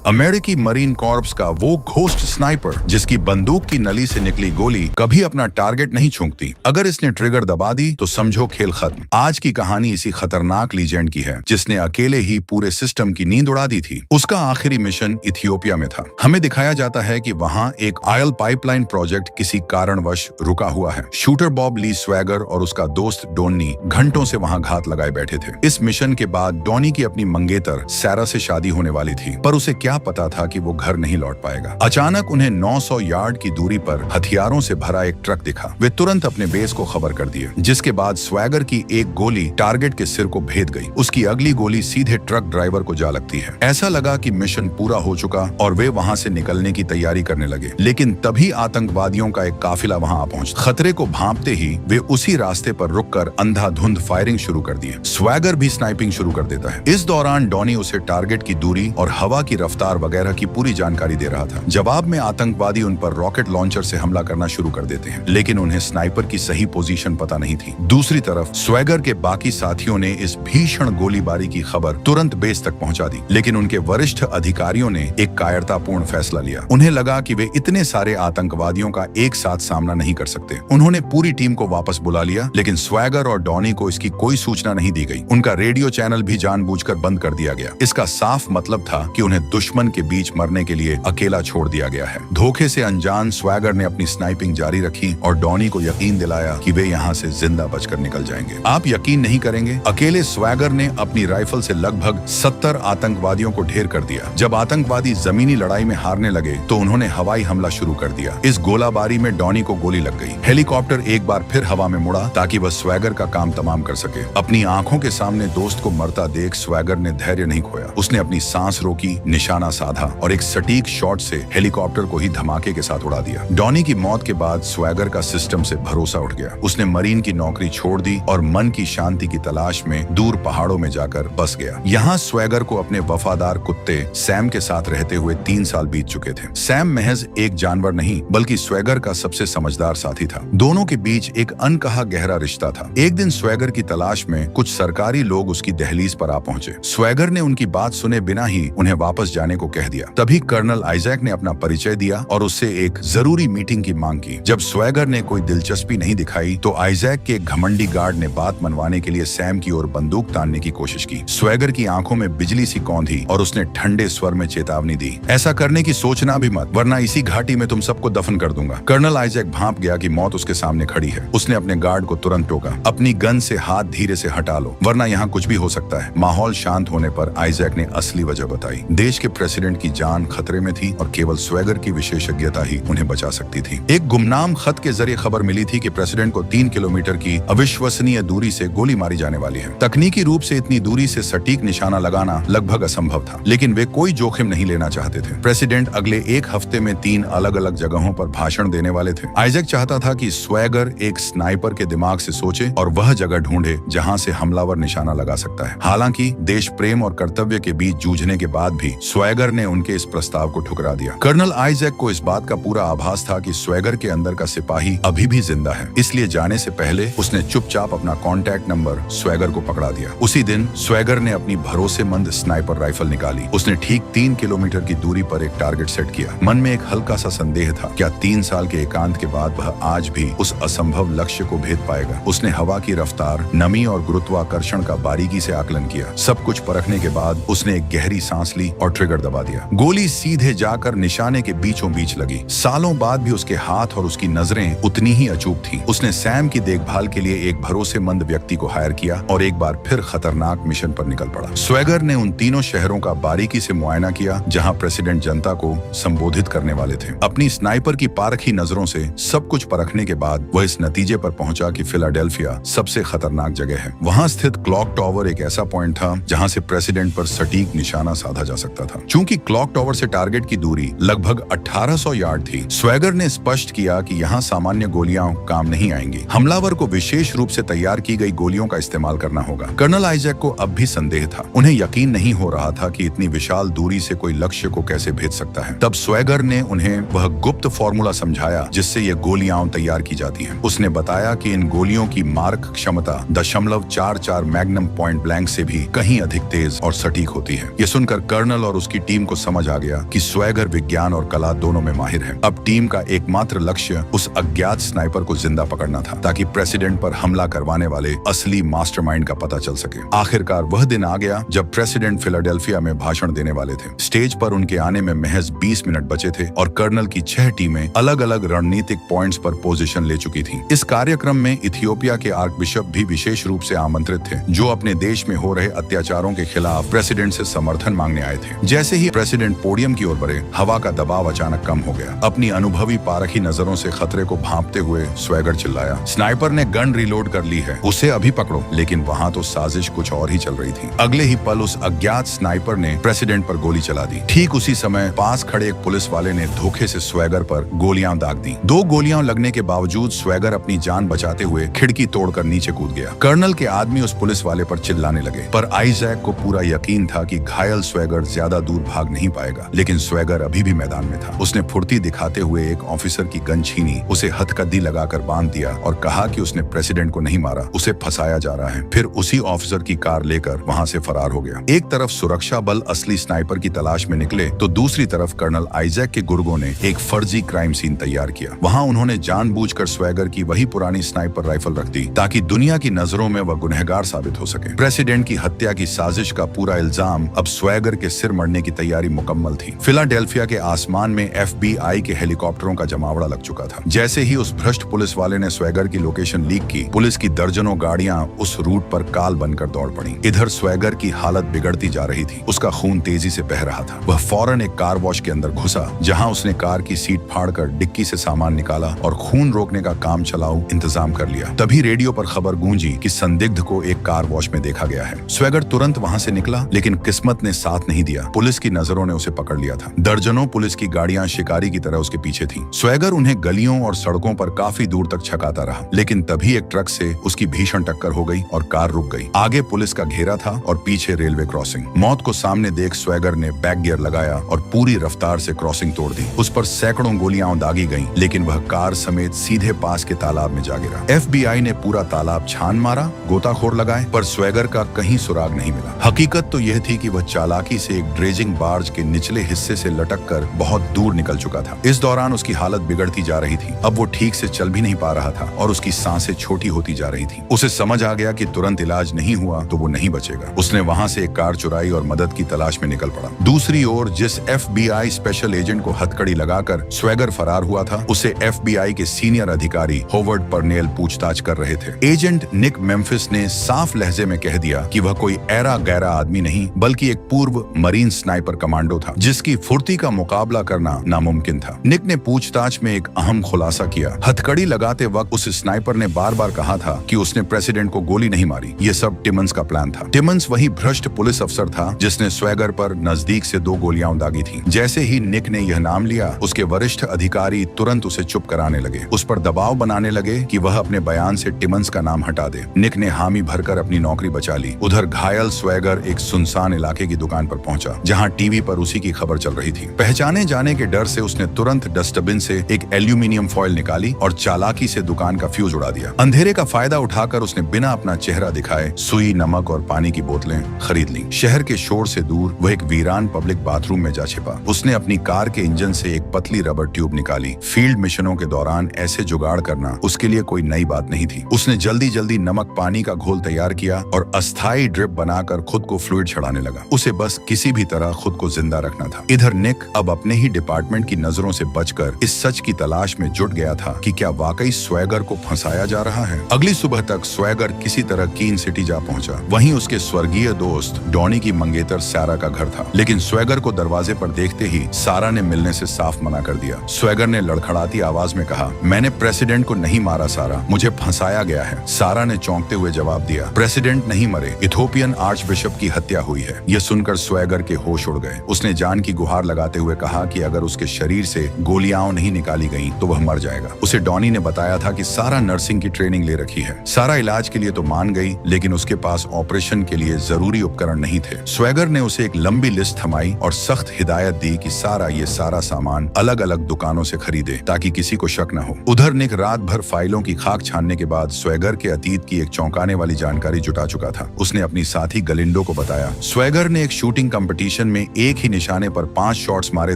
अमेरिकी marine corps का वो घोस्ट स्नाइपर जिसकी बंदूक की नली से निकली गोली कभी अपना टारगेट नहीं चूकती। अगर इसने ट्रिगर दबा दी तो समझो खेल खत्म। आज की कहानी इसी खतरनाक लीजेंड की है जिसने अकेले ही पूरे सिस्टम की नींद उड़ा दी थी। उसका आखिरी मिशन इथियोपिया में था। हमें दिखाया जाता है कि वहां एक ऑयल पाइपलाइन प्रोजेक्ट किसी कारणवश रुका हुआ है। शूटर बॉब ली स्वैगर और उसका दोस्त डोनी घंटों से वहां घात लगाए बैठे थे। इस मिशन के बाद डोनी की अपनी मंगेतर सैरा से शादी होने वाली थी, पर उसे क्या पता था कि वो घर नहीं लौट पाएगा। अचानक उन्हें 900 यार्ड की दूरी पर हथियारों से भरा एक ट्रक दिखा। वे तुरंत अपने बेस को खबर कर दिए, जिसके बाद स्वैगर की एक गोली टारगेट के सिर को भेद गई। उसकी अगली गोली सीधे ट्रक ड्राइवर को जा लगती है। ऐसा लगा कि मिशन पूरा हो चुका और वे वहां से निकलने की तैयारी करने लगे, लेकिन तभी आतंकवादियों का एक काफिला वहां आ पहुंचा। खतरे को भांपते ही वे उसी रास्ते पर रुककर अंधाधुंध फायरिंग शुरू कर दिए। स्वैगर भी स्नाइपिंग शुरू कर देता है। इस दौरान डॉनी उसे टारगेट की दूरी और हवा की रफ्तार वगैरह की पूरी जानकारी दे रहा था। जवाब में आतंकवादी उन पर रॉकेट लॉन्चर से हमला करना शुरू कर देते हैं, लेकिन उन्हें स्नाइपर की सही पोजीशन पता नहीं थी। दूसरी तरफ स्वैगर के बाकी साथियों ने इस भीषण गोलीबारी की खबर तुरंत बेस तक पहुंचा दी, लेकिन उनके वरिष्ठ अधिकारियों ने एक कायरतापूर्ण फैसला लिया। उन्हें लगा कि वे इतने सारे आतंकवादियों का एक साथ सामना नहीं कर सकते। उन्होंने पूरी टीम को वापस बुला लिया, लेकिन स्वैगर और डॉनी को इसकी कोई सूचना नहीं दी गई। उनका रेडियो चैनल भी जानबूझकर बंद कर दिया गया। इसका साफ मतलब था कि उन्हें दुश्मन के बीच मरने के लिए अकेला छोड़ दिया गया है। धोखे से अनजान स्वैगर ने अपनी स्नाइपिंग जारी रखी और डॉनी को यकीन दिलाया कि वे यहाँ से जिंदा बचकर निकल जाएंगे। आप यकीन नहीं करेंगे, अकेले स्वैगर ने अपनी राइफल से लगभग 70 आतंकवादियों को ढेर कर दिया। जब आतंकवादी जमीनी लड़ाई में हारने लगे तो उन्होंने हवाई हमला शुरू कर दिया। इस गोलाबारी में डॉनी को गोली लग गई। हेलीकॉप्टर एक बार फिर हवा में मुड़ा ताकि वह स्वैगर का काम तमाम कर सके। अपनी आंखों के सामने दोस्त को मरता देख स्वैगर ने धैर्य नहीं खोया। उसने अपनी सांस रोकी, निशाना साधा और एक सटीक शॉट से हेलीकॉप्टर को ही धमाके के साथ उड़ा दिया। डॉनी की मौत के बाद स्वैगर का सिस्टम से भरोसा उठ गया। उसने मरीन की नौकरी छोड़ दी और मन की शांति की तलाश में दूर पहाड़ों में जाकर बस गया। यहाँ स्वैगर को अपने वफादार कुत्ते सैम के साथ रहते हुए 3 साल बीत चुके थे। सैम महज एक जानवर नहीं बल्कि स्वैगर का सबसे समझदार साथी था। दोनों के बीच एक अनकहा गहरा रिश्ता था। एक दिन स्वैगर की तलाश में कुछ सरकारी लोग उसकी दहलीज पर आ पहुंचे। स्वैगर ने उनकी बात सुने बिना ही उन्हें वापस जाने को कह दिया। तभी कर्नल आइजैक ने अपना परिचय दिया और उससे एक जरूरी मीटिंग की मांग की। जब स्वैगर ने कोई दिलचस्पी नहीं दिखाई तो आइजैक के घमंडी गार्ड ने बात मनवाने के लिए सैम की ओर बंदूक तानने की कोशिश की। स्वैगर की आंखों में बिजली सी कौंधी और उसने ठंडे स्वर में चेतावनी दी, ऐसा करने की सोचना भी मत, वरना इसी घाटी में तुम सबको दफन कर दूंगा। कर्नल आइजैक भांप गया कि मौत उसके सामने खड़ी है। उसने अपने गार्ड को तुरंत टोका, अपनी गन से हाथ धीरे से हटा लो, वरना यहाँ कुछ भी हो सकता है। माहौल शांत होने पर आइजैक ने असली वजह बताई। देश के प्रेसिडेंट की जान खतरे में थी और केवल स्वैगर की विशेषज्ञता ही उन्हें बचा सकती थी। एक गुमनाम खत के जरिए खबर मिली थी कि प्रेसिडेंट को 3 किलोमीटर की अविश्वसनीय दूरी से गोली मारी जाने वाली है। तकनीकी रूप से इतनी दूरी से सटीक निशाना लगाना लगभग असंभव था, लेकिन वे कोई जोखिम नहीं लेना चाहते थे। प्रेसिडेंट अगले 1 हफ्ते में 3 अलग अलग जगहों पर भाषण देने वाले थे। आइजैक चाहता था कि स्वैगर एक स्नाइपर के दिमाग से सोचे और वह जगह ढूंढे जहां से हमलावर निशाना लगा सकता है। हालांकि देश प्रेम और कर्तव्य के बीच जूझने के बाद भी स्वैगर ने उनके इस प्रस्ताव को ठुकरा दिया। कर्नल आइजैक को इस बात का पूरा आभास था कि स्वैगर के अंदर का सिपाही अभी भी जिंदा है, इसलिए जाने से पहले उसने चुपचाप अपना कॉन्टैक्ट नंबर स्वैगर को पकड़ा दिया। उसी दिन स्वैगर ने अपनी भरोसेमंद स्नाइपर राइफल निकाली। उसने ठीक 3 किलोमीटर की दूरी पर एक टारगेट सेट किया। मन में एक हल्का सा संदेह था, क्या 3 साल के एकांत के बाद वह आज भी उस असंभव लक्ष्य को भेद पाएगा। उसने हवा की रफ्तार, नमी और गुरुत्वाकर्षण का बारीकी से आकलन किया। सब कुछ परखने के बाद उसने एक गहरी सांस ली और ट्रिगर दबा दिया। गोली सीधे जाकर निशाने के बीचों बीच लगी। सालों बाद भी उसके हाथ और उसकी नजरें उतनी ही अचूक थीं। उसने सैम की देखभाल के लिए एक भरोसेमंद व्यक्ति को हायर किया और एक बार फिर खतरनाक मिशन पर निकल पड़ा। स्वैगर ने उन तीनों शहरों का बारीकी से मुआयना किया जहां प्रेसिडेंट जनता को संबोधित करने वाले थे। अपनी स्नाइपर की पारखी नजरों से सब कुछ परखने के बाद वह इस नतीजे पर पहुंचा कि फिलाडेल्फिया सबसे खतरनाक जगह है। वहां स्थित क्लॉक टावर एक ऐसा पॉइंट था जहां से प्रेसिडेंट पर सटीक निशाना साधा जा सकता था। चूंकि क्लॉक टावर से टारगेट की दूरी लगभग 1800 यार्ड थी, स्वैगर ने स्पष्ट किया कि यहाँ सामान्य गोलियां काम नहीं आएंगी। हमलावर को विशेष रूप से तैयार की गई गोलियों का इस्तेमाल करना होगा। कर्नल आइजैक को अब भी संदेह था। उन्हें यकीन नहीं हो रहा था कि इतनी विशाल दूरी से कोई लक्ष्य को कैसे भेज सकता है। तब स्वैगर ने उन्हें वह गुप्त फॉर्मूला समझाया जिससे ये गोलियां तैयार की जाती हैं। उसने बताया कि इन गोलियों की मार्क क्षमता 0.44 मैग्नम पॉइंट ब्लैंक से भी कहीं अधिक तेज और सटीक होती है। ये सुनकर कर्नल और उसके उसकी टीम को समझ आ गया कि स्वैगर विज्ञान और कला दोनों में माहिर है। अब टीम का एकमात्र लक्ष्य उस अज्ञात स्नाइपर को जिंदा पकड़ना था ताकि प्रेसिडेंट पर हमला करवाने वाले असली मास्टरमाइंड का पता चल सके। आखिरकार वह दिन आ गया जब प्रेसिडेंट फिलाडेल्फिया में भाषण देने वाले थे। स्टेज पर उनके आने में महज 20 मिनट बचे थे और कर्नल की 6 टीमें अलग अलग रणनीतिक पॉइंट्स पर पोजीशन ले चुकी थी। इस कार्यक्रम में इथियोपिया के आर्कबिशप भी विशेष रूप से आमंत्रित थे, जो अपने देश में हो रहे अत्याचारों के खिलाफ प्रेसिडेंट से समर्थन मांगने आए थे। जैसे ही प्रेसिडेंट पोडियम की ओर बढ़े, हवा का दबाव अचानक कम हो गया। अपनी अनुभवी पारखी नजरों से खतरे को भांपते हुए स्वैगर चिल्लाया, स्नाइपर ने गन रिलोड कर ली है, उसे अभी पकड़ो। लेकिन वहाँ तो साजिश कुछ और ही चल रही थी। अगले ही पल उस अज्ञात स्नाइपर ने प्रेसिडेंट पर गोली चला दी। ठीक उसी समय पास खड़े एक पुलिस वाले ने धोखे से स्वैगर पर गोलियां दाग दी। 2 गोलियां लगने के बावजूद स्वैगर अपनी जान बचाते हुए खिड़की तोड़कर नीचे कूद गया। कर्नल के आदमी उस पुलिस वाले पर चिल्लाने लगे, पर आइजैक को पूरा यकीन था कि घायल स्वैगर ज्यादा दूर भाग नहीं पाएगा। लेकिन स्वैगर अभी भी मैदान में था। उसने फुर्ती दिखाते हुए एक ऑफिसर की गन छीनी, उसे हथकद्दी लगाकर बांध दिया और कहा कि उसने प्रेसिडेंट को नहीं मारा, उसे फंसाया जा रहा है। फिर उसी ऑफिसर की कार लेकर वहां से फरार हो गया। एक तरफ सुरक्षा बल असली स्नाइपर की तलाश में निकले तो दूसरी तरफ कर्नल आइजैक के गुर्गों ने एक फर्जी क्राइम सीन तैयार किया। वहां उन्होंने जानबूझकर स्वैगर की वही पुरानी स्नाइपर राइफल रख दी ताकि दुनिया की नजरों में वह गुनहगार साबित हो सके। प्रेसिडेंट की हत्या की साजिश का पूरा इल्जाम अब स्वैगर के सिर मरने की तैयारी मुकम्मल थी। फिलाडेल्फिया के आसमान में FBI के हेलीकॉप्टरों का जमावड़ा लग चुका था। जैसे ही उस भ्रष्ट पुलिस वाले ने स्वैगर की लोकेशन लीक की, पुलिस की दर्जनों गाड़ियां उस रूट पर काल बनकर दौड़ पड़ी। इधर स्वैगर की हालत बिगड़ती जा रही थी। उसका खून तेजी से बह रहा था। वह फौरन एक कार वॉश के अंदर घुसा, जहां उसने कार की सीट फाड़कर डिक्की से सामान निकाला और खून रोकने का काम चलाऊ इंतजाम कर लिया। तभी रेडियो पर खबर गूंजी कि संदिग्ध को एक कार वॉश में देखा गया है। स्वैगर तुरंत वहां से निकला, लेकिन किस्मत ने साथ नहीं दिया। पुलिस की नजरों ने उसे पकड़ लिया था। दर्जनों पुलिस की गाड़ियां शिकारी की तरह उसके पीछे थीं। स्वैगर उन्हें गलियों और सड़कों पर काफी दूर तक छकाता रहा, लेकिन तभी एक ट्रक से उसकी भीषण टक्कर हो गई और कार रुक गई। आगे पुलिस का घेरा था और पीछे रेलवे क्रॉसिंग। मौत को सामने देख स्वैगर ने बैक गियर लगाया और पूरी रफ्तार से क्रॉसिंग तोड़ दी। उस पर सैकड़ों गोलियां दागी गईं, लेकिन वह कार समेत सीधे पास के तालाब में जा गिरा। FBI ने पूरा तालाब छान मारा, गोताखोर लगाए, पर स्वैगर का कहीं सुराग नहीं मिला। हकीकत तो यह थी कि वह चालाकी से एक ड्रेजिंग बार्ज के निचले हिस्से से लटककर बहुत दूर निकल चुका था। इस दौरान उसकी हालत बिगड़ती जा रही थी। अब वो ठीक से चल भी नहीं पा रहा था और उसकी सांसें छोटी होती जा रही थी। उसे समझ आ गया कि तुरंत इलाज नहीं हुआ तो वो नहीं बचेगा। उसने वहां से एक कार चुराई और मदद की तलाश में निकल पड़ा। दूसरी ओर जिस FBI स्पेशल एजेंट को हथकड़ी लगाकर स्वैगर फरार हुआ था, उसे FBI के सीनियर अधिकारी होवर्ड पर्नेल पूछताछ कर रहे थे। एजेंट निक मेम्फिस ने साफ लहजे में कह दिया कि वह कोई ऐरा गैरा आदमी नहीं, बल्कि एक पूर्व मरीन स्नाइपर कमांडो था, जिसकी फुर्ती का मुकाबला करना नामुमकिन था। निक ने पूछताछ में एक अहम खुलासा किया। हथकड़ी लगाते वक्त उस स्नाइपर ने बार बार कहा था कि उसने प्रेसिडेंट को गोली नहीं मारी। ये सब टिमन्स का प्लान था। टिमन्स वही भ्रष्ट पुलिस अफसर था जिसने स्वैगर पर नजदीक से 2 गोलियां दागी थी। जैसे ही निक ने यह नाम लिया, उसके वरिष्ठ अधिकारी तुरंत उसे चुप कराने लगे। उस पर दबाव बनाने लगे कि वह अपने बयान से टिमन्स का नाम हटा दे। निक ने हामी भरकर अपनी नौकरी बचा ली। उधर घायल स्वैगर एक सुनसान इलाके की दुकान पर पहुंचा, जहां टीवी पर उसी की खबर चल रही थी। पहचाने जाने के डर से उसने तुरंत डस्टबिन से एक एल्यूमिनियम फॉइल निकाली और चालाकी से दुकान का फ्यूज उड़ा दिया। अंधेरे का फायदा उठाकर उसने बिना अपना चेहरा दिखाए सुई, नमक और पानी की बोतलें खरीद ली। शहर के शोर से दूर वह एक वीरान पब्लिक बाथरूम में जा छिपा। उसने अपनी कार के इंजन से एक पतली रबर ट्यूब निकाली। फील्ड मिशनों के दौरान ऐसे जुगाड़ करना उसके लिए कोई नई बात नहीं थी। उसने जल्दी जल्दी नमक पानी का घोल तैयार किया और अस्थायी ड्रिप बनाकर खुद को फ्लूइड छड़ाने लगा। उसे बस किसी भी तरह खुद को जिंदा रखना था। इधर निक अब अपने ही डिपार्टमेंट की नजरों से बचकर इस सच की तलाश में जुट गया था कि क्या वाकई स्वैगर को फंसाया जा रहा है। अगली सुबह तक स्वैगर किसी तरह कीन सिटी जा पहुंचा। वहीं उसके स्वर्गीय दोस्त डॉनी की मंगेतर सारा का घर था, लेकिन स्वैगर को दरवाजे पर देखते ही सारा ने मिलने से साफ मना कर दिया। स्वैगर ने लड़खड़ाती आवाज में कहा, मैंने प्रेसिडेंट को नहीं मारा सारा, मुझे फंसाया गया है। सारा ने चौंकते हुए जवाब दिया, प्रेसिडेंट नहीं मरे, इथोपियन आर्च बिशप की हत्या हुई है। यह सुनकर स्वैगर के होश उड़ गए। उसने जान की गुहार लगाते हुए कहा कि अगर उसके शरीर से गोलियां नहीं निकाली गई तो वह मर जाएगा। उसे डॉनी ने बताया था कि सारा नर्सिंग की ट्रेनिंग ले रखी है। सारा इलाज के लिए तो मान गई, लेकिन उसके पास ऑपरेशन के लिए जरूरी उपकरण नहीं थे। स्वैगर ने उसे एक लंबी लिस्ट थमाई और सख्त हिदायत दी कि सारा ये सारा सामान अलग अलग दुकानों से खरीदे ताकि किसी को शक न हो। उधर निक रात भर फाइलों की खाक छानने के बाद स्वैगर के अतीत की एक चौंकाने वाली जानकारी जुटा चुका था। उसने अपनी साथी गलिंडो को बताया, स्वैगर ने एक शूटिंग कंपटीशन मिशन में एक ही निशाने पर 5 शॉट्स मारे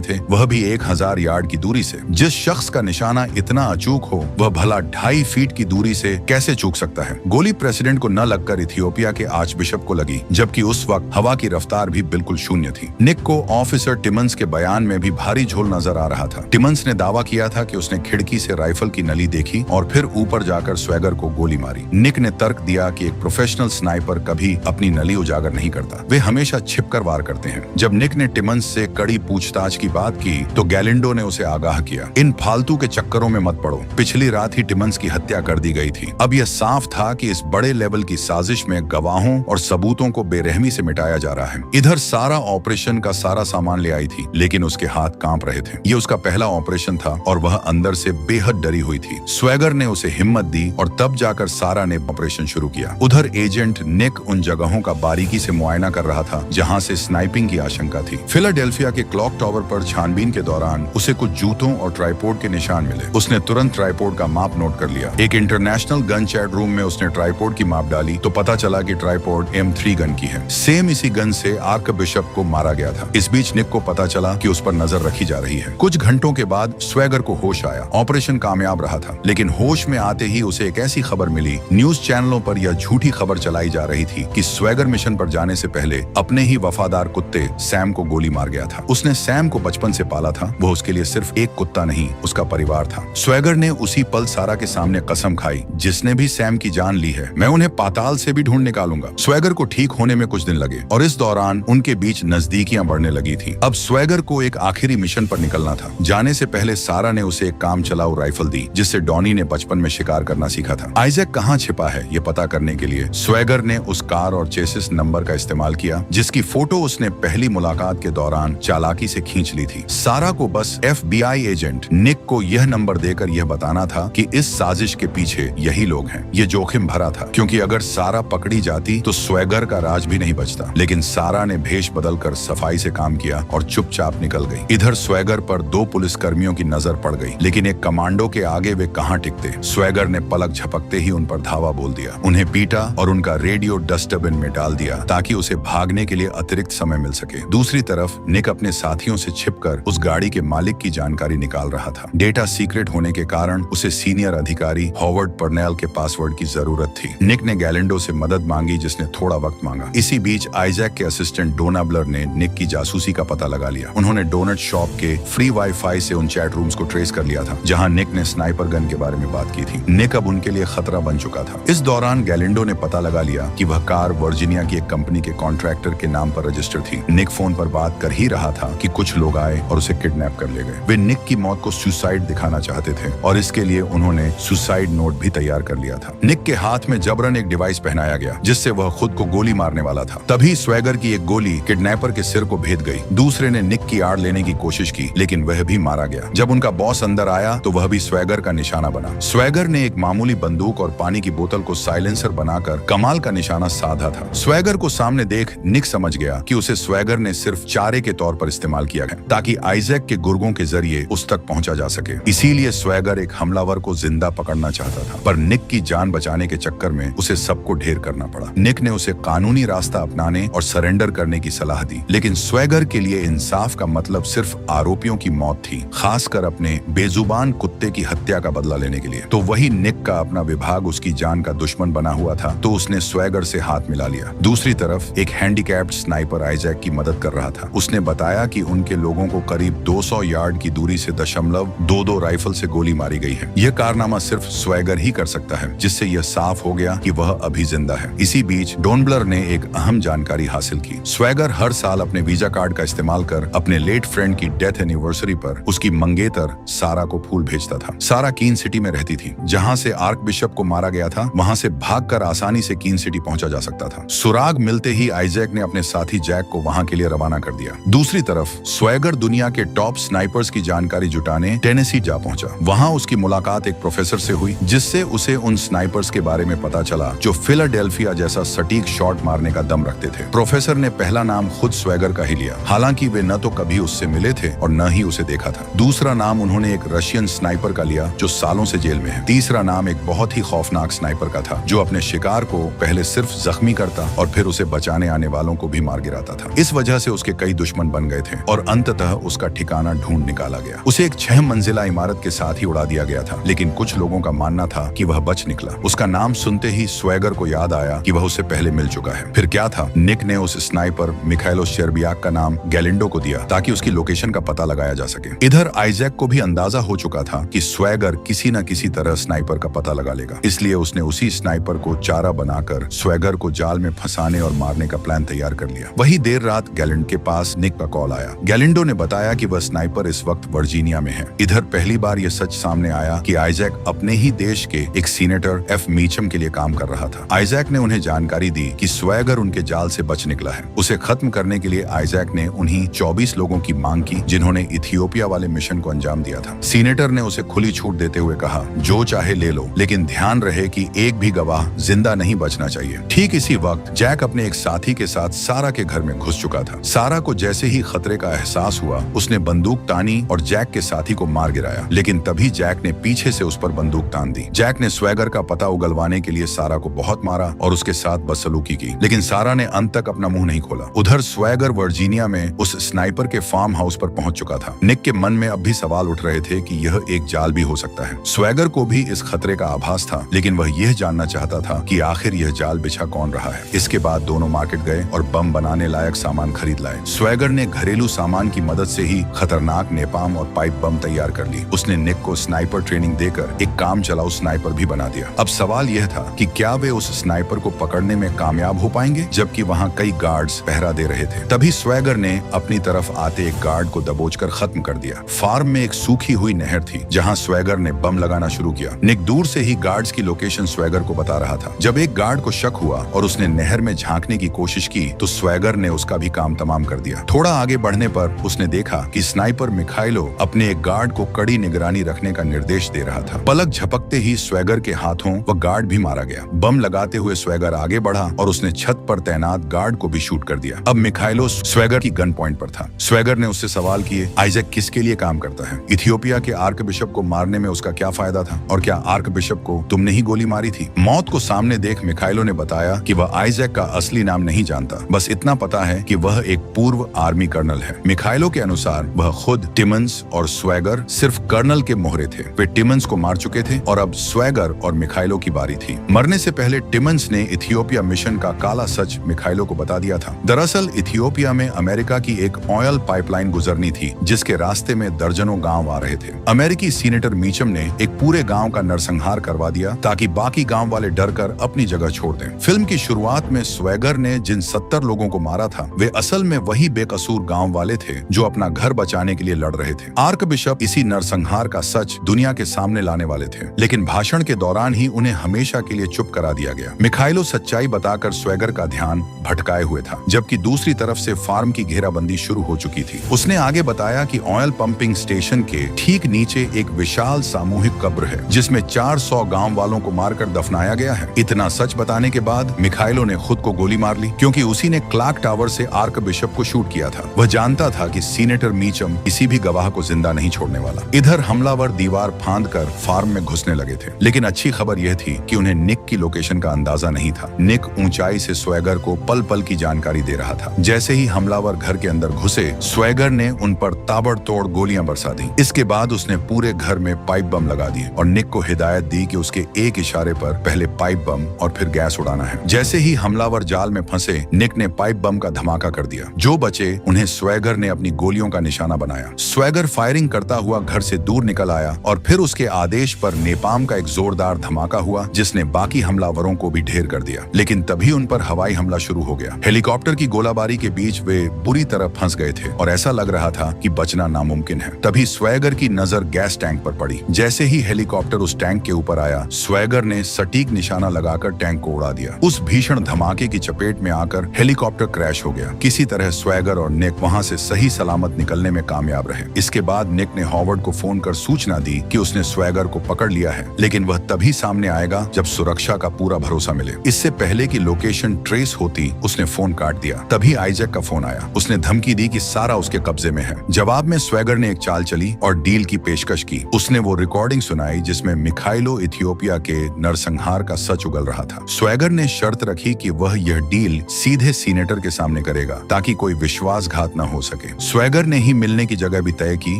थे, वह भी 1000 यार्ड की दूरी से। जिस शख्स का निशाना इतना अचूक हो, वह भला 2.5 फीट की दूरी से कैसे चूक सकता है। गोली प्रेसिडेंट को न लगकर इथियोपिया के आर्चबिशप को लगी, जबकि उस वक्त हवा की रफ्तार भी बिल्कुल शून्य थी। निक को ऑफिसर टिमंस के बयान में भी भारी झोल नजर आ रहा था। टिमंस ने दावा किया था कि उसने खिड़की से राइफल की नली देखी और फिर ऊपर जाकर स्वैगर को गोली मारी। निक ने तर्क दिया कि एक प्रोफेशनल स्नाइपर कभी अपनी नली उजागर नहीं करता, वे हमेशा छिपकर वार करते हैं। जब निक ने टिमंस से कड़ी पूछताछ की बात की तो गैलिंडो ने उसे आगाह किया, इन फालतू के चक्करों में मत पड़ो, पिछली रात ही टिमंस की हत्या कर दी गई थी। अब यह साफ था कि इस बड़े लेवल की साजिश में गवाहों और सबूतों को बेरहमी से मिटाया जा रहा है। इधर सारा ऑपरेशन का सारा सामान ले आई थी, लेकिन उसके हाथ कांप रहे थे। ये उसका पहला ऑपरेशन था और वह अंदर से बेहद डरी हुई थी। स्वैगर ने उसे हिम्मत दी और तब जाकर सारा ने ऑपरेशन शुरू किया। उधर एजेंट निक उन जगहों का बारीकी से मुआयना कर रहा था जहां से स्नाइपिंग की आशंका थी। फिलाडेल्फिया के क्लॉक टावर पर छानबीन के दौरान उसे कुछ जूतों और ट्राइपॉड के निशान मिले। उसने तुरंत ट्राइपॉड का माप नोट कर लिया। एक इंटरनेशनल गन चैट रूम में उसने ट्राइपॉड की माप डाली तो पता चला कि ट्राइपॉड M3 गन की है। सेम इसी गन से आर्क बिशप को मारा गया था। इस बीच निक को पता चला कि उस पर नजर रखी जा रही है। कुछ घंटों के बाद स्वैगर को होश आया। ऑपरेशन कामयाब रहा था, लेकिन होश में आते ही उसे एक ऐसी खबर मिली, न्यूज चैनलों पर यह झूठी खबर चलाई जा रही थी कि स्वैगर मिशन पर जाने से पहले अपने ही वफादार कुत्ते सैम को गोली मार गया था। उसने सैम को बचपन से पाला था, वो उसके लिए सिर्फ एक कुत्ता नहीं, उसका परिवार था। स्वैगर ने उसी पल सारा के सामने कसम खाई, जिसने भी सैम की जान ली है, मैं उन्हें पाताल से भी ढूंढ निकालूंगा। स्वैगर को ठीक होने में कुछ दिन लगे और इस दौरान उनके बीच नजदीकियां बढ़ने लगी थी। अब स्वैगर को एक आखिरी मिशन पर निकलना था। जाने से पहले सारा ने उसे एक काम चलाऊ राइफल दी, जिससे डॉनी ने बचपन में शिकार करना सीखा था। आइजैक कहाँ छिपा है ये पता करने के लिए स्वैगर ने उस कार और चेसिस नंबर का इस्तेमाल किया, जिसकी फोटो उसने पहली मुलाकात के दौरान चालाकी से खींच ली थी। सारा को बस FBI एजेंट निक को यह नंबर देकर यह बताना था कि इस साजिश के पीछे यही लोग हैं। ये जोखिम भरा था, क्योंकि अगर सारा पकड़ी जाती तो स्वैगर का राज भी नहीं बचता। लेकिन सारा ने भेष बदलकर सफाई से काम किया और चुपचाप निकल गई। इधर स्वैगर पर 2 पुलिस कर्मियों की नजर पड़ गई, लेकिन एक कमांडो के आगे वे कहां टिकते। स्वैगर ने पलक झपकते ही उन पर धावा बोल दिया, उन्हें पीटा और उनका रेडियो डस्टबिन में डाल दिया ताकि उसे भागने के लिए अतिरिक्त समय मिल सके। दूसरी तरफ निक अपने साथियों से छिपकर उस गाड़ी के मालिक की जानकारी निकाल रहा था। डेटा सीक्रेट होने के कारण उसे सीनियर अधिकारी हॉवर्ड पर्नेल के पासवर्ड की जरूरत थी। निक ने गैलिंडो से मदद मांगी, जिसने थोड़ा वक्त मांगा। इसी बीच आइजैक के असिस्टेंट डोनाब्लर ने निक की जासूसी का पता लगा लिया। उन्होंने डोनट शॉप के फ्री वाईफाई से उन चैट रूम्स को ट्रेस कर लिया था जहां निक ने स्नाइपर गन के बारे में बात की थी। निक अब उनके लिए खतरा बन चुका था। इस दौरान गैलिंडो ने पता लगा लिया कि वह कार वर्जीनिया की एक कंपनी के कॉन्ट्रैक्टर के नाम पर रजिस्टर थी। निक फोन पर बात कर ही रहा था कि कुछ लोग आए और उसे किडनैप कर ले गए। वे निक की मौत को सुसाइड दिखाना चाहते थे और इसके लिए उन्होंने सुसाइड नोट भी तैयार कर लिया था। निक के हाथ में जबरन एक डिवाइस पहनाया गया, जिससे वह खुद को गोली मारने वाला था। तभी स्वैगर की एक गोली किडनैपर के सिर को भेद गई। दूसरे ने निक की आड़ लेने की कोशिश की, लेकिन वह भी मारा गया। जब उनका बॉस अंदर आया तो वह भी स्वैगर का निशाना बना। स्वैगर ने एक मामूली बंदूक और पानी की बोतल को साइलेंसर बनाकर कमाल का निशाना साधा था। स्वैगर को सामने देख निक समझ गया कि उसे स्वैगर ने सिर्फ चारे के तौर पर इस्तेमाल किया है, ताकि आइजैक के गुर्गों के जरिए उस तक पहुंचा जा सके। इसीलिए स्वैगर एक हमलावर को जिंदा पकड़ना चाहता था, पर निक की जान बचाने के चक्कर में उसे सबको ढेर करना पड़ा। निक ने उसे कानूनी रास्ता अपनाने और सरेंडर करने की सलाह दी, लेकिन स्वैगर के लिए इंसाफ का मतलब सिर्फ आरोपियों की मौत थी, खासकर अपने बेजुबान कुत्ते की हत्या का बदला लेने के लिए। तो वही निक का अपना विभाग उसकी जान का दुश्मन बना हुआ था, तो उसने स्वैगर से हाथ मिला लिया। दूसरी तरफ एक हैंडीकैप्ड स्नाइपर आइजैक की मदद कर रहा था। उसने बताया कि उनके लोगों को करीब 200 यार्ड की दूरी से 0.22 राइफल से गोली मारी गई है। यह कारनामा सिर्फ स्वैगर ही कर सकता है, जिससे यह साफ हो गया कि वह अभी जिंदा है। इसी बीच डोनब्लर ने एक अहम जानकारी हासिल की। स्वैगर हर साल अपने वीजा कार्ड का इस्तेमाल कर अपने लेट फ्रेंड की डेथ एनिवर्सरी पर उसकी मंगेतर सारा को फूल भेजता था। सारा कीन सिटी में रहती थी, जहां से आर्क बिशप को मारा गया था। वहां से भागकर आसानी से कीन सिटी पहुंचा जा सकता था। सुराग मिलते ही आइजैक ने अपने साथी जैक को वहां के लिए रवाना कर दिया। दूसरी तरफ स्वैगर दुनिया के टॉप स्नाइपर्स की जानकारी जुटाने टेनेसी जा पहुंचा। वहां उसकी मुलाकात एक प्रोफेसर से हुई, जिससे उसे उन स्नाइपर्स के बारे में पता चला जो फिलाडेल्फिया जैसा सटीक शॉट मारने का दम रखते थे। प्रोफेसर ने पहला नाम खुद स्वैगर का ही लिया, हालांकि वे न तो कभी उससे मिले थे और न ही उसे देखा था। दूसरा नाम उन्होंने एक रशियन स्नाइपर का लिया जो सालों से जेल में है। तीसरा नाम एक बहुत ही खौफनाक स्नाइपर का था, जो अपने शिकार को पहले सिर्फ जख्मी करता और फिर उसे बचाने आने वालों को भी मार गिराता था। इस वजह से उसके कई दुश्मन बन गए थे और अंततः उसका ठिकाना ढूंढ निकाला गया। उसे एक 6 मंजिला इमारत के साथ ही उड़ा दिया गया था, लेकिन कुछ लोगों का मानना था कि वह बच निकला। उसका नाम सुनते ही स्वेगर को याद आया कि वह उससे पहले मिल चुका है। फिर क्या था, निक ने उस स्नाइपर मिखाइलो शेरबियाक का नाम गैलिंडो को दिया ताकि उसकी लोकेशन का पता लगाया जा सके। इधर आइजैक को भी अंदाजा हो चुका था कि स्वेगर किसी न किसी तरह स्नाइपर का पता लगा लेगा, इसलिए उसने उसी स्नाइपर को चारा बनाकर स्वेगर को जाल में फंसाने और मारने का प्लान तैयार कर लिया। वही देर रात गैलिंडो के पास निक का कॉल आया। गैलिंडो ने बताया कि वह स्नाइपर इस वक्त वर्जीनिया में है। इधर पहली बार यह सच सामने आया कि आइजैक अपने ही देश के एक सीनेटर एफ मीचम के लिए काम कर रहा था। आइजैक ने उन्हें जानकारी दी कि स्वेगर उनके जाल से बच निकला है। उसे खत्म करने के लिए आइजैक ने उन्हीं 24 लोगों की मांग की जिन्होंने इथियोपिया वाले मिशन को अंजाम दिया था। सीनेटर ने उसे खुली छूट देते हुए कहा, जो चाहे ले लो, लेकिन ध्यान रहे कि एक भी गवाह जिंदा नहीं बचना चाहिए। ठीक इसी वक्त जैक अपने एक साथी के साथ सारा के घर में घुस चुका था। सारा को जैसे ही खतरे का एहसास हुआ, उसने बंदूक तानी और जैक के साथी को मार गिराया, लेकिन तभी जैक ने पीछे से उस पर बंदूक तान दी। जैक ने स्वेगर का पता उगलवाने के लिए सारा को बहुत मारा और उसके साथ बदसलूकी की, लेकिन सारा ने अंत तक अपना मुंह नहीं खोला। उधर स्वेगर वर्जीनिया में उस स्नाइपर के फार्म हाउस पर पहुंच चुका था। निक के मन में अब भी सवाल उठ रहे थे कि यह एक जाल भी हो सकता है। स्वेगर को भी इस खतरे का आभास था, लेकिन वह यह जानना चाहता था कि आखिर यह जाल बिछा कौन रहा है। इसके बाद दोनों मार्केट गए और बम बनाने लायक सामान खरीद लाए। स्वेगर ने घरेलू सामान की मदद से ही खतरनाक नेपाम और पाइप बम तैयार कर ली। उसने निक को स्नाइपर ट्रेनिंग देकर एक काम चलाऊ स्नाइपर भी बना दिया। अब सवाल यह था कि क्या वे उस स्नाइपर को पकड़ने में कामयाब हो पाएंगे, जबकि वहाँ कई गार्ड्स पहरा दे रहे थे। तभी स्वेगर ने अपनी तरफ आते एक गार्ड को दबोचकर खत्म कर दिया। फार्म में एक सूखी हुई नहर थी जहाँ स्वेगर ने बम लगाना शुरू किया। निक दूर से ही गार्ड्स की लोकेशन स्वेगर को बता रहा था। जब एक गार्ड को शक हुआ और उसने नहर में झांकने की कोशिश की तो स्वेगर ने उसका भी काम तमाम कर दिया। थोड़ा आगे बढ़ने पर उसने देखा कि स्नाइपर मिखाइलो अपने एक गार्ड को कड़ी निगरानी रखने का निर्देश दे रहा था। पलक झपकते ही स्वेगर के हाथों वह गार्ड भी मारा गया। बम लगाते हुए स्वेगर आगे बढ़ा और उसने छत पर तैनात गार्ड को भी शूट कर दिया। अब मिखाइलो स्वेगर की गन पॉइंट पर था। स्वेगर ने उससे सवाल किए, आइजैक किसके लिए काम करता है? इथियोपिया के आर्क बिशप को मारने में उसका क्या फायदा था? और क्या आर्क बिशप को तुमने ही गोली मारी थी? मौत को सामने देख मिखाइलो ने बताया कि वह आइजैक का असली नाम नहीं जानता, बस इतना पता है कि वह एक पूर्व आर्मी कर्नल है। मिखाइलो के अनुसार वह खुद टिमन्स और स्वेगर सिर्फ कर्नल के मोहरे थे। वे टिमन्स को मार चुके थे और अब स्वेगर और मिखाइलो की बारी थी। मरने से पहले टिमन्स ने इथियोपिया मिशन का काला सच मिखाइलो को बता दिया था। दरअसल इथियोपिया में अमेरिका की एक ऑयल पाइपलाइन गुजरनी थी जिसके रास्ते में दर्जनों गांव आ रहे थे। अमेरिकी सीनेटर मीचम ने एक पूरे गांव का नरसंहार करवा दिया ताकि बाकी गांव वाले डर कर अपनी जगह छोड़ दें। फिल्म की शुरुआत में स्वेगर ने जिन 70 लोगों को मारा था वे असल में वही बेकसूर गांव वाले थे जो अपना घर बचाने के लिए लड़ रहे थे। आर्क बिशप इसी नरसंहार का सच दुनिया के सामने लाने वाले थे, लेकिन भाषण के दौरान ही उन्हें हमेशा के लिए चुप करा दिया गया। मिखाइलो सच्चाई बताकर स्वेगर का ध्यान भटकाए हुए था, जबकि दूसरी तरफ से फार्म की घेराबंदी शुरू हो चुकी थी। उसने आगे बताया कि ऑयल पंपिंग स्टेशन के ठीक नीचे एक विशाल सामूहिक कब्र है जिसमें 400 गांव वालों को मारकर दफनाया गया है। इतना सच बताने के बाद मिखाइलो ने खुद को गोली मार ली, क्योंकि उसी ने क्लॉक टावर से आर्क बिशप को शूट किया था। वह जानता था कि सीनेटर मीचम किसी भी गवाह को जिंदा नहीं छोड़ने वाला। इधर हमलावर दीवार फांद कर फार्म में घुसने लगे थे, लेकिन अच्छी खबर यह थी कि उन्हें निक की लोकेशन का अंदाजा नहीं था। निक ऊंचाई से स्वेगर को पल पल की जानकारी दे रहा था। जैसे ही हमलावर घर के अंदर घुसे, स्वेगर ने उन पर ताबड़तोड़ गोलियां बरसा दी। इसके बाद उसने पूरे घर में पाइप बम लगा दिए और निक को हिदायत दी कि उसके एक इशारे पर पहले पाइप बम और फिर गैस उड़ाना है। जैसे ही हमलावर जाल में फंसे, निक ने पाइप बम का धमाका कर दिया। जो बचे उन्हें स्वेगर ने अपनी गोलियों का निशाना बनाया। स्वेगर फायरिंग करता हुआ घर से दूर निकल आया और फिर उसके आदेश पर नेपाम का एक जोरदार धमाका हुआ जिसने बाकी हमलावरों को भी ढेर कर दिया। लेकिन तभी उन पर हवाई हमला शुरू हो गया। हेलीकॉप्टर की गोलाबारी के बीच वे बुरी तरह फंस गए थे और ऐसा लग रहा था कि बचना नामुमकिन है। तभी स्वेगर की नजर गैस टैंक पर पड़ी। जैसे ही हेलीकॉप्टर उस टैंक के ऊपर आया, स्वेगर ने सटीक निशाना लगाकर टैंक को उड़ा दिया। उस भीषण धमाके की चपेट में आकर हेलीकॉप्टर क्रैश हो गया। किसी तरह स्वेगर और निक वहां से सही सलामत निकलने में कामयाब रहे। इसके बाद निक ने हॉवर्ड को फोन कर सूचना दी कि उसने स्वेगर को पकड़ लिया है, लेकिन वह तभी सामने आएगा जब सुरक्षा का पूरा भरोसा मिले। इससे पहले कि लोकेशन ट्रेस होती, उसने फोन काट दिया। तभी आइजैक का फोन आया। उसने धमकी दी कि सारा उसके कब्जे में है। जवाब में स्वेगर ने एक चाल चली और डील की पेशकश की। उसने वो रिकॉर्डिंग सुनाई जिसमें मिखाइलो इथियोपिया के नरसंहार का सच उगल रहा था। स्वेगर ने शर्त रखी कि वह यह डील सीधे सीनेटर के सामने करेगा। करेगा ताकि कोई विश्वासघात न हो सके। स्वेगर ने ही मिलने की जगह भी तय की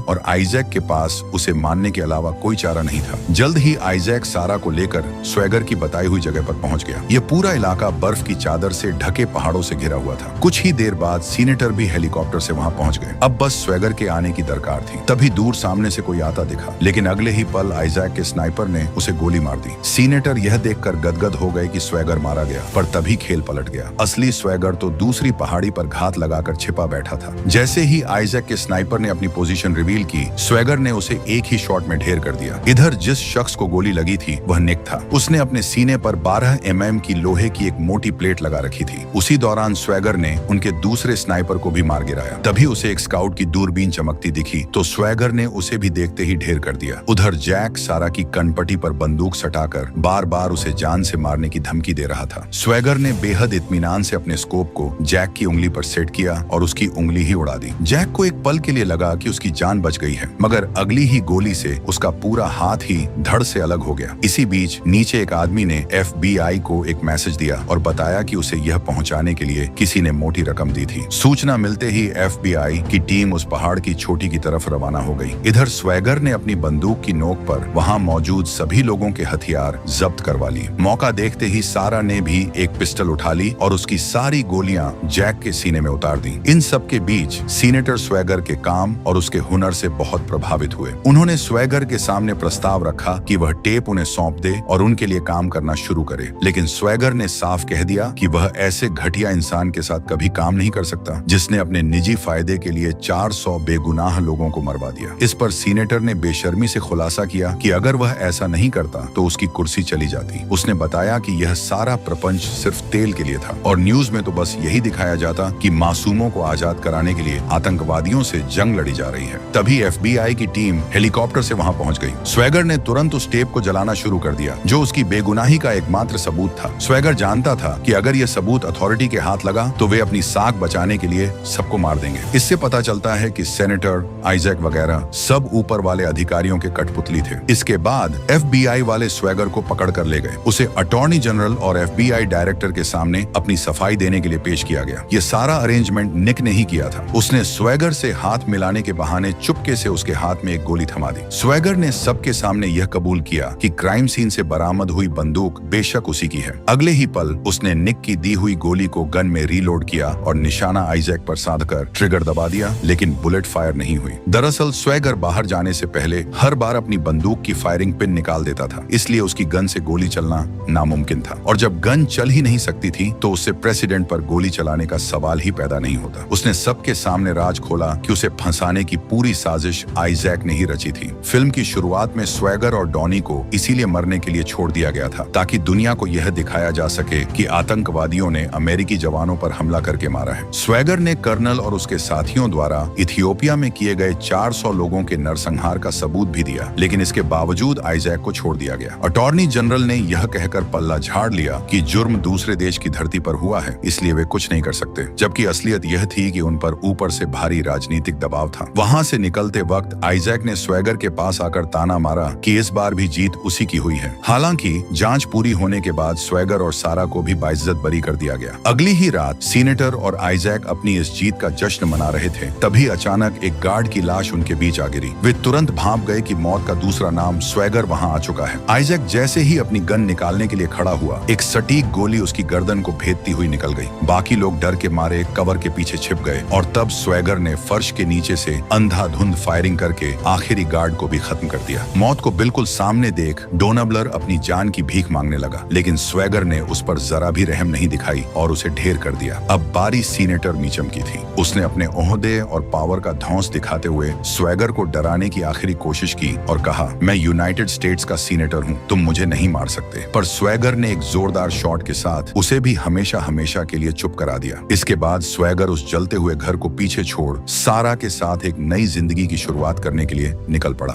और आइजैक के पास उसे मानने के अलावा कोई चारा नहीं था। जल्द ही आइजैक सारा को लेकर स्वेगर की बताई हुई जगह पर पहुंच गया। यह पूरा इलाका बर्फ की चादर से ढके पहाड़ों से घिरा हुआ था। कुछ ही देर बाद सीनेटर भी हेलीकॉप्टर से वहां पहुंच गए। अब बस स्वेगर के आने की दरकार थी। तभी दूर सामने से कोई आता दिखा, लेकिन अगले ही पल आइजैक के स्नाइपर ने उसे गोली मार दी। सीनेटर यह देखकर गदगद हो गए कि स्वेगर मारा गया, पर तभी खेल पलट गया। असली स्वेगर तो दूसरी पहाड़ी पर घात लगाकर छिपा बैठा था। जैसे ही आइजैक के स्नाइपर ने अपनी पोजीशन रिवील की, स्वेगर ने उसे एक ही शॉट में ढेर कर दिया। इधर जिस शख्स को गोली लगी थी वह निक था। उसने अपने सीने पर 12 mm की लोहे की एक मोटी प्लेट लगा रखी थी। उसी दौरान स्वेगर ने उनके दूसरे स्नाइपर को भी मार गिराया। तभी उसे एक स्काउट की दूरबीन चमकती दिखी तो स्वेगर ने उसे भी देखते ही ढेर कर दिया। उधर जैक सारा की कनपटी पर बंदूक सटाकर बार बार उसे जान से मारने की धमकी दे रहा था। स्वेगर ने बेहद इत्मीनान से अपने स्कोप को जैक की उंगली पर सेट किया और उसकी उंगली ही उड़ा दी। जैक को एक पल के लिए लगा कि उसकी जान बच गई है, मगर अगली ही गोली से उसका पूरा हाथ ही धड़ से अलग हो गया। इसी बीच नीचे एक आदमी ने FBI को एक मैसेज दिया और बताया कि उसे यह पहुंचाने के लिए किसी ने मोटी रकम दी थी। सूचना मिलते ही FBI की टीम उस पहाड़ की चोटी की तरफ रवाना हो गई। इधर स्वेगर ने अपनी बंदूक की नोक पर वहां मौजूद सभी लोगों के हथियार जब्त करवा लिए। मौका देखते ही सारा ने भी एक पिस्टल उठा ली और उसकी सारी गोलियां जैक के सीने में उतार दी। इन सब के बीच सीनेटर स्वेगर के काम और उसके हुनर से बहुत प्रभावित हुए। उन्होंने स्वेगर के सामने प्रस्ताव रखा कि वह टेप उन्हें सौंप दे और उनके लिए काम करना शुरू करे, लेकिन स्वेगर ने साफ कह दिया कि वह ऐसे घटिया इंसान के साथ कभी काम नहीं कर सकता जिसने अपने निजी फायदे के लिए 400 बेगुनाह लोगों को मरवा दिया। इस पर सीनेटर ने बेशर्मी से खुलासा किया कि अगर वह ऐसा नहीं करता तो उसकी कुर्सी चली जाती। उसने बताया कि यह सारा प्रपंच सिर्फ तेल के लिए था और न्यूज में तो बस यही दिखाया जाता कि मासूमों को आजाद कराने के लिए आतंकवादियों से जंग लड़ी जा रही है। तभी FBI की टीम हेलीकॉप्टर से वहां पहुंच गई। स्वेगर ने तुरंत उस टेप को जलाना शुरू कर दिया जो उसकी बेगुनाही का एकमात्र सबूत था। स्वेगर जानता था कि अगर यह सबूत अथॉरिटी के हाथ लगा तो वे अपनी साख बचाने के लिए सबको मार देंगे। इससे पता चलता है कि सेनेटर, आइजैक वगैरह सब ऊपर वाले अधिकारियों के कठपुतली थे। इसके बाद FBI वाले स्वेगर को पकड़ कर ले गए। उसे अटॉर्नी जनरल और FBI डायरेक्टर के सामने अपनी सफाई देने के लिए पेश किया गया। यह सारा अरेंजमेंट निक ने ही किया था। उसने स्वेगर से हाथ मिलाने के बहाने चुपके से उसके हाथ में एक गोली थमा दी। स्वेगर ने सबके सामने यह कबूल किया कि क्राइम सीन से बरामद हुई बंदूक बेशक उसी की है। अगले ही पल उसने निक की दी हुई गोली को गन में रीलोड किया और निशाना आइजैक पर साधकर ट्रिगर दबा दिया, लेकिन बुलेट फायर नहीं हुई। दरअसल स्वेगर बाहर जाने से पहले हर बार अपनी बंदूक की फायरिंग पिन निकाल देता था, इसलिए उसकी गन से गोली चलना नामुमकिन था। और जब गन चल ही नहीं सकती थी तो उससे प्रेसिडेंट पर गोली चलाने का सवाल ही पैदा नहीं होता। उसने सबके सामने राज खोला कि उसे फंसाने की पूरी साजिश आइजैक ने ही रची थी। फिल्म की शुरुआत में स्वेगर और डॉनी को इसीलिए मरने के लिए छोड़ दिया गया था ताकि दुनिया को यह दिखाया जा सके कि आतंकवादियों ने अमेरिकी जवानों पर हमला करके मारा है। स्वेगर ने कर्नल और उसके साथियों द्वारा इथियोपिया में किए गए 400 लोगों के नरसंहार का सबूत भी दिया, लेकिन इसके बावजूद आइजैक को छोड़ दिया गया। अटॉर्नी जनरल ने यह कहकर पल्ला झाड़ लिया कि जुर्म दूसरे देश की धरती पर हुआ है, इसलिए वे कुछ नहीं कर सकते, जबकि असलियत यह थी कि उन पर ऊपर से भारी राजनीतिक दबाव था। वहां से निकलते वक्त आइजैक ने स्वेगर के पास आकर ताना मारा कि इस बार भी जीत उसी की हुई है। हालांकि जांच पूरी होने के बाद स्वेगर और सारा को भी बाइज्जत बरी कर दिया गया। अगली ही रात सीनेटर और आइजैक अपनी इस जीत का जश्न मना रहे थे, तभी अचानक एक गार्ड की लाश उनके बीच आ गिरी। वे तुरंत भांप गए कि मौत का दूसरा नाम स्वेगर वहां आ चुका है। आइजैक जैसे ही अपनी गन निकालने के लिए खड़ा हुआ, एक सटीक गोली उसकी गर्दन को भेदती हुई निकल गई। बाकी लोग डर के मारे कवर के पीछे छिप गए और तब स्वेगर ने फर्श के नीचे से अंधाधुंध फायरिंग करके आखिरी गार्ड को भी खत्म कर दिया। मौत को बिल्कुल सामने देख डोनाब्लर अपनी जान की भीख मांगने लगा, लेकिन स्वेगर ने उस पर जरा भी रहम नहीं दिखाई और उसे ढेर कर दिया। अब बारी सीनेटर मीचम की थी। उसने अपने ओहदे और पावर का धौंस दिखाते हुए स्वेगर को डराने की आखिरी कोशिश की और कहा, मैं यूनाइटेड स्टेट्स का सीनेटर हूँ, तुम मुझे नहीं मार सकते। पर स्वेगर ने एक जोरदार शॉट के साथ उसे भी हमेशा हमेशा के लिए चुप करा दिया। इसके बाद स्वेगर उस जलते हुए घर को पीछे छोड़ सारा के साथ एक नई जिंदगी की शुरुआत करने के लिए निकल पड़ा।